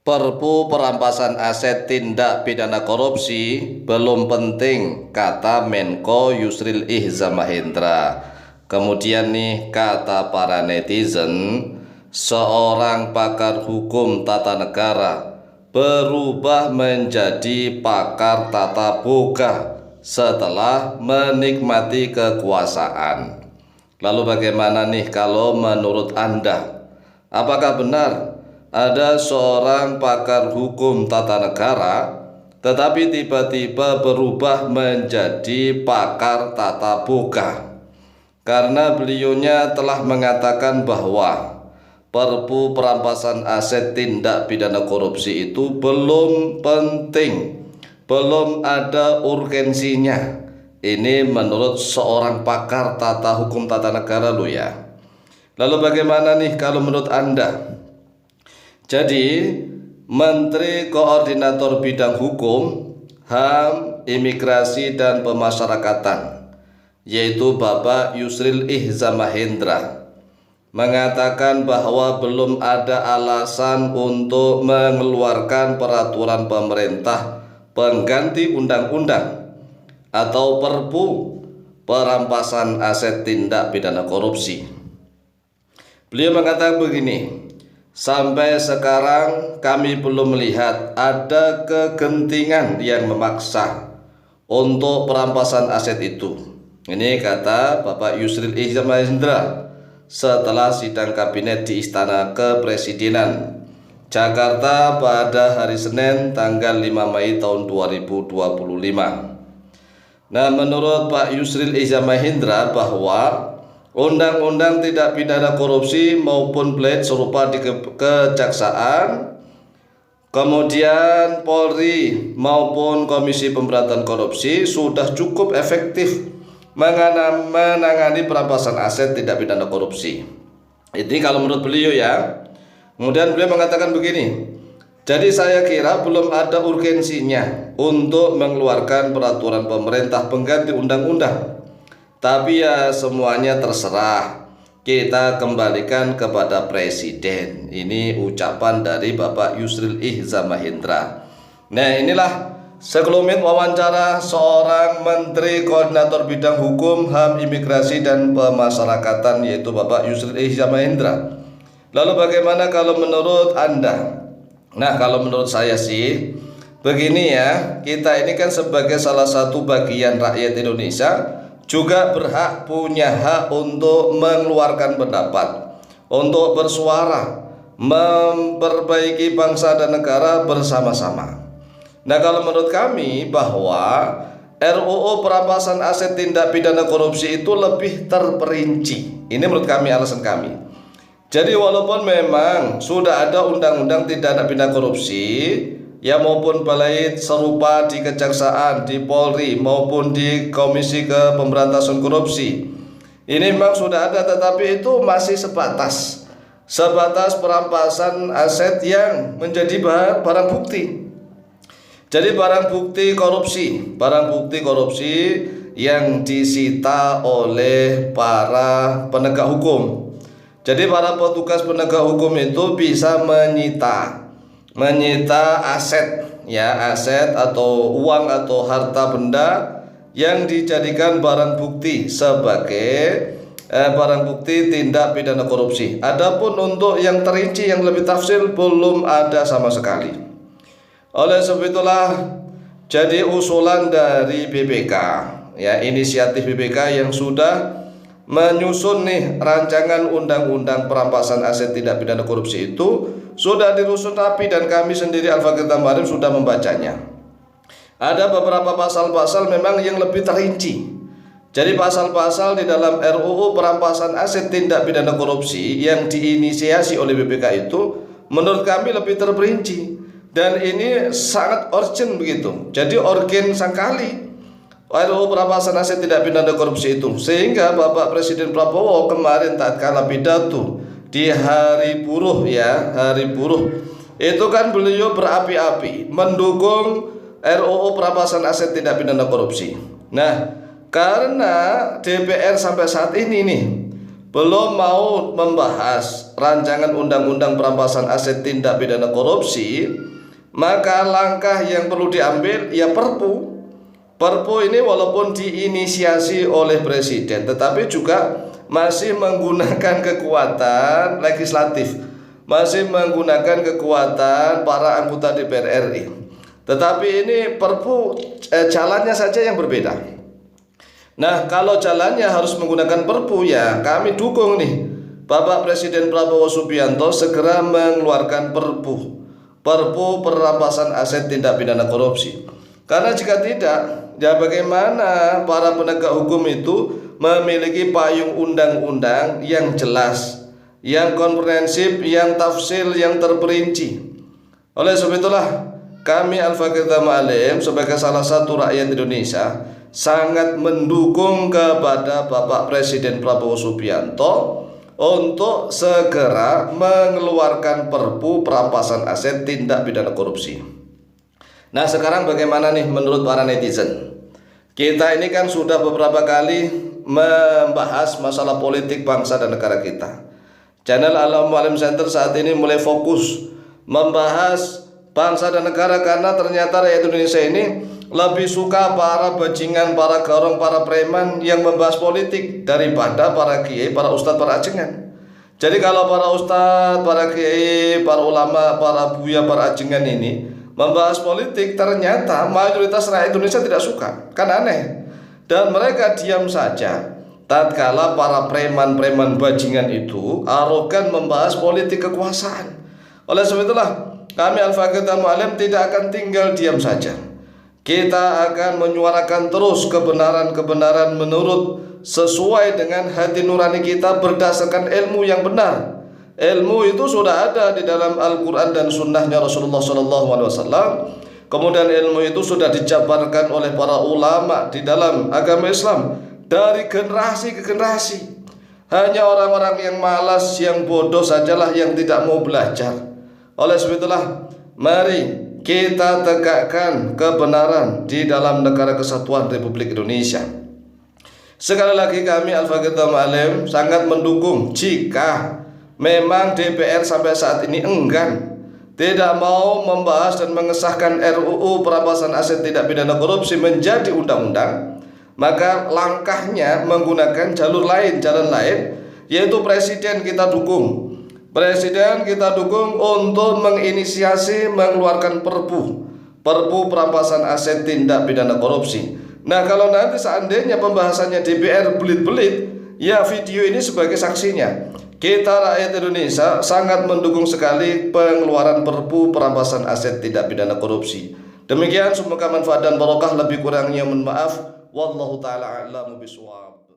Perpu perampasan aset tindak pidana korupsi belum penting, kata Menko Yusril Ihza Mahendra. Kemudian nih kata para netizen, seorang pakar hukum tata negara berubah menjadi pakar tata boga setelah menikmati kekuasaan. Lalu bagaimana nih kalau menurut Anda? Apakah benar ada seorang pakar hukum tata negara tetapi tiba-tiba berubah menjadi pakar tata boga? Karena beliaunya telah mengatakan bahwa Perpu perampasan aset tindak pidana korupsi itu belum penting, belum ada urgensinya. Ini menurut seorang pakar tata hukum tata negara loh ya. Lalu bagaimana nih kalau menurut Anda? Jadi Menteri Koordinator Bidang Hukum, HAM, Imigrasi dan Pemasyarakatan, yaitu Bapak Yusril Ihza Mahendra, mengatakan bahwa belum ada alasan untuk mengeluarkan peraturan pemerintah pengganti undang-undang atau Perpu perampasan aset tindak pidana korupsi. Beliau mengatakan begini, sampai sekarang kami belum melihat ada kegentingan yang memaksa untuk perampasan aset itu. Ini kata Bapak Yusril Ihza Mahendra setelah sidang kabinet di Istana Kepresidenan Jakarta pada hari Senin tanggal 5 Mei tahun 2025. Nah, menurut Pak Yusril Ihza Mahendra bahwa Undang-Undang Tindak Pidana Korupsi maupun blade serupa di Kejaksaan, kemudian Polri maupun Komisi Pemberantasan Korupsi sudah cukup efektif menangani perampasan aset tindak pidana korupsi. Ini kalau menurut beliau ya. Kemudian beliau mengatakan begini, jadi saya kira belum ada urgensinya untuk mengeluarkan peraturan pemerintah pengganti undang-undang. Tapi ya semuanya terserah, kita kembalikan kepada Presiden. Ini ucapan dari Bapak Yusril Ihza Mahendra. Nah, inilah sekelumit wawancara seorang Menteri Koordinator Bidang Hukum, HAM, Imigrasi dan Pemasyarakatan, yaitu Bapak Yusril Ihza Mahendra. Lalu bagaimana kalau menurut Anda? Nah, kalau menurut saya sih begini ya, kita ini kan sebagai salah satu bagian rakyat Indonesia juga berhak, punya hak untuk mengeluarkan pendapat, untuk bersuara, memperbaiki bangsa dan negara bersama-sama. Nah, kalau menurut kami bahwa RUU perampasan aset tindak pidana korupsi itu lebih terperinci. Ini menurut kami, alasan kami. Jadi walaupun memang sudah ada undang-undang tindak pidana korupsi ya maupun balai serupa di Kejaksaan, di Polri maupun di Komisi Pemberantasan Korupsi, ini memang sudah ada, tetapi itu masih sebatas perampasan aset yang menjadi barang bukti. Jadi barang bukti korupsi yang disita oleh para penegak hukum. Jadi para petugas penegak hukum itu bisa menyita aset ya, aset atau uang atau harta benda yang dijadikan barang bukti sebagai barang bukti tindak pidana korupsi. Adapun untuk yang terinci, yang lebih tafsil, belum ada sama sekali. Oleh sebab itulah jadi usulan dari BPK ya, inisiatif BPK yang sudah menyusun nih rancangan undang-undang perampasan aset tindak pidana korupsi itu sudah dirusun rapi, dan kami sendiri Al-Fakir Tambarim sudah membacanya. Ada beberapa pasal-pasal memang yang lebih terinci. Jadi pasal-pasal di dalam RUU perampasan aset tindak pidana korupsi yang diinisiasi oleh BPK itu menurut kami lebih terperinci, dan ini sangat urgent begitu. Jadi urgen sekali RUU perampasan aset tindak pidana korupsi itu, sehingga Bapak Presiden Prabowo kemarin tatkala pidato di Hari Buruh ya, Hari Buruh itu kan beliau berapi-api mendukung RUU perampasan aset tindak pidana korupsi. Nah, karena DPR sampai saat ini nih belum mau membahas rancangan undang-undang perampasan aset tindak pidana korupsi, maka langkah yang perlu diambil ya Perpu. Perpu ini walaupun diinisiasi oleh Presiden, tetapi juga masih menggunakan kekuatan legislatif, masih menggunakan kekuatan para anggota DPR RI. Tetapi ini Perpu jalannya saja yang berbeda. Nah, kalau jalannya harus menggunakan Perpu, ya kami dukung nih Bapak Presiden Prabowo Subianto segera mengeluarkan Perpu perampasan aset tindak pidana korupsi. Karena jika tidak, ya bagaimana para penegak hukum itu memiliki payung undang-undang yang jelas, yang komprehensif, yang tafsir, yang terperinci. Oleh sebab itulah kami Al-Fakir Ma'alim sebagai salah satu rakyat Indonesia sangat mendukung kepada Bapak Presiden Prabowo Subianto untuk segera mengeluarkan Perpu perampasan aset tindak pidana korupsi. Nah, sekarang bagaimana nih menurut para netizen? Kita ini kan sudah beberapa kali membahas masalah politik bangsa dan negara kita. Channel Al-Mu'allim Center saat ini mulai fokus membahas bangsa dan negara karena ternyata rakyat Indonesia ini lebih suka para bajingan, para garong, para preman yang membahas politik daripada para kiai, para ustadz, para ajengan. Jadi kalau para ustadz, para kiai, para ulama, para buya, para ajengan ini membahas politik, ternyata mayoritas rakyat Indonesia tidak suka. Kan aneh. Dan mereka diam saja tatkala para preman-preman bajingan itu arogan membahas politik kekuasaan. Oleh sebab itulah kami Al-Fakir Ma'alim tidak akan tinggal diam saja. Kita akan menyuarakan terus kebenaran-kebenaran menurut sesuai dengan hati nurani kita berdasarkan ilmu yang benar. Ilmu itu sudah ada di dalam Al-Quran dan sunnahnya Rasulullah SAW. Kemudian ilmu itu sudah dijabarkan oleh para ulama di dalam agama Islam dari generasi ke generasi. Hanya orang-orang yang malas, yang bodoh sajalah yang tidak mau belajar. Oleh sebab itulah mari kita tegakkan kebenaran di dalam negara kesatuan Republik Indonesia. Sekali lagi kami Al-Fakir Ma'alim sangat mendukung jika memang DPR sampai saat ini enggan, tidak mau membahas dan mengesahkan RUU perampasan aset tindak pidana korupsi menjadi undang-undang, maka langkahnya menggunakan jalur lain, jalan lain, yaitu Presiden kita dukung. Presiden kita dukung untuk menginisiasi mengeluarkan Perpu perampasan aset tindak pidana korupsi. Nah, kalau nanti seandainya pembahasannya DPR belit-belit, ya video ini sebagai saksinya. Kita rakyat Indonesia sangat mendukung sekali pengeluaran Perpu perampasan aset tindak pidana korupsi. Demikian, semoga manfaat dan barokah, lebih kurangnya mohon maaf. Wallahu taala a'lamu bishawab.